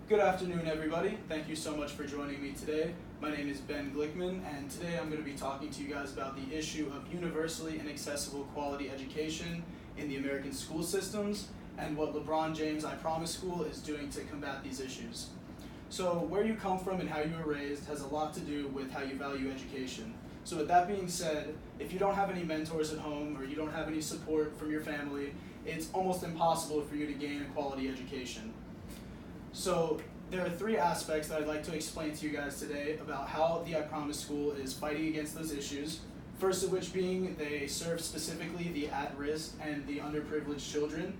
Good afternoon, everybody. Thank you so much for joining me today. My name is Ben Glickman, and today I'm going to be talking to you guys about the issue of universally and accessible quality education in the American school systems and what LeBron James I Promise School is doing to combat these issues. So where you come from and how you were raised has a lot to do with how you value education. So with that being said, if you don't have any mentors at home or you don't have any support from your family, it's almost impossible for you to gain a quality education. So there are three aspects that I'd like to explain to you guys today about how the I Promise School is fighting against those issues. First of which being they serve specifically the at-risk and the underprivileged children.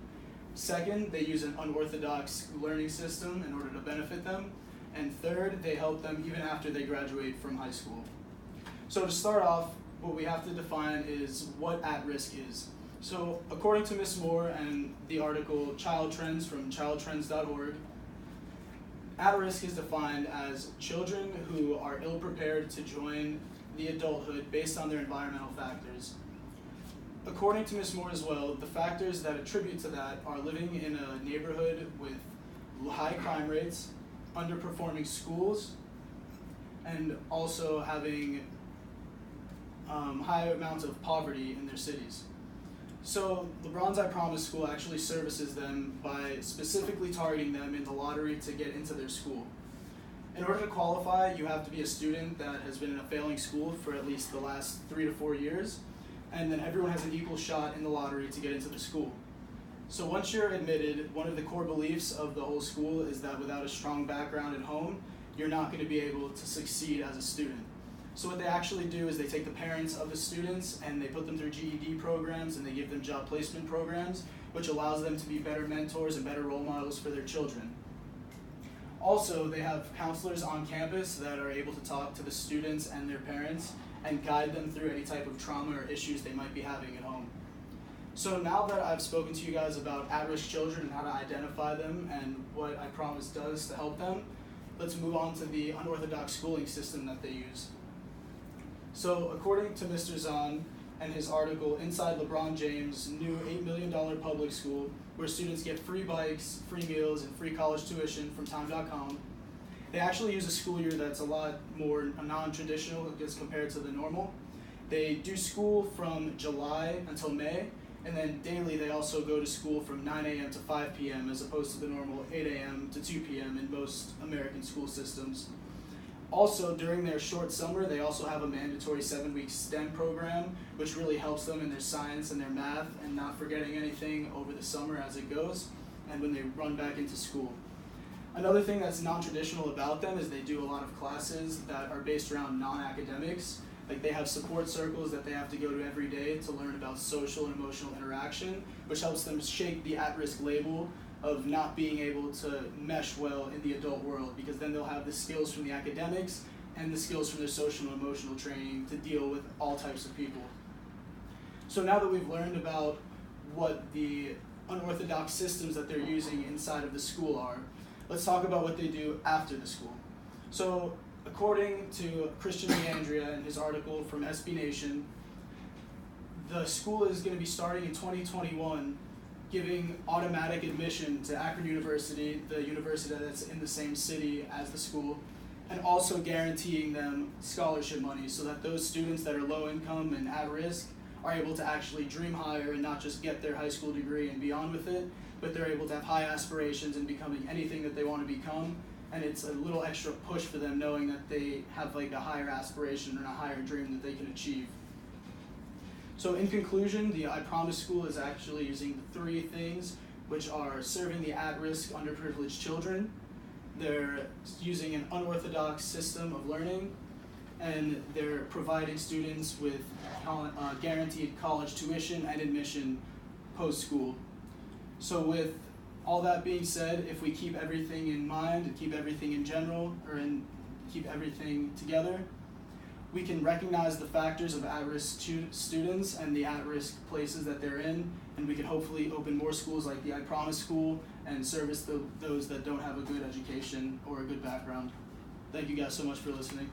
Second, they use an unorthodox learning system in order to benefit them. And third, they help them even after they graduate from high school. So to start off, what we have to define is what at-risk is. So according to Ms. Moore and the article Child Trends from childtrends.org, at-risk is defined as children who are ill-prepared to join the adulthood based on their environmental factors. According to Ms. Moore as well, the factors that attribute to that are living in a neighborhood with high crime rates, underperforming schools, and also having high amounts of poverty in their cities. So LeBron's I Promise School actually services them by specifically targeting them in the lottery to get into their school. In order to qualify, you have to be a student that has been in a failing school for at least the last 3 to 4 years, and then everyone has an equal shot in the lottery to get into the school. So once you're admitted, one of the core beliefs of the whole school is that without a strong background at home, you're not going to be able to succeed as a student. So what they actually do is they take the parents of the students and they put them through GED programs and they give them job placement programs, which allows them to be better mentors and better role models for their children. Also, they have counselors on campus that are able to talk to the students and their parents and guide them through any type of trauma or issues they might be having at home. So now that I've spoken to you guys about at-risk children and how to identify them and what I Promise does to help them, let's move on to the unorthodox schooling system that they use. So according to Mr. Zahn and his article Inside LeBron James' new $8 million public school, where students get free bikes, free meals, and free college tuition from time.com, they actually use a school year that's a lot more non-traditional as compared to the normal. They do school from July until May, and then daily they also go to school from 9 a.m. to 5 p.m. as opposed to the normal 8 a.m. to 2 p.m. in most American school systems. Also, during their short summer, they also have a mandatory 7-week STEM program, which really helps them in their science and their math and not forgetting anything over the summer as it goes and when they run back into school. Another thing that's non-traditional about them is they do a lot of classes that are based around non-academics. Like they have support circles that they have to go to every day to learn about social and emotional interaction, which helps them shake the at-risk label of not being able to mesh well in the adult world, because then they'll have the skills from the academics and the skills from their social and emotional training to deal with all types of people. So now that we've learned about what the unorthodox systems that they're using inside of the school are, let's talk about what they do after the school. So according to Christian DeAndrea in his article from SB Nation, the school is going to be starting in 2021 giving automatic admission to Akron University, the university that's in the same city as the school, and also guaranteeing them scholarship money so that those students that are low income and at risk are able to actually dream higher and not just get their high school degree and be on with it, but they're able to have high aspirations in becoming anything that they want to become, and it's a little extra push for them knowing that they have like a higher aspiration and a higher dream that they can achieve. So in conclusion, the I Promise School is actually using the three things, which are serving the at-risk, underprivileged children. They're using an unorthodox system of learning, and they're providing students with guaranteed college tuition and admission post-school. So with all that being said, if we keep everything in mind and keep everything in general, keep everything together, we can recognize the factors of at-risk students and the at-risk places that they're in, and we can hopefully open more schools like the I Promise School and service those that don't have a good education or a good background. Thank you guys so much for listening.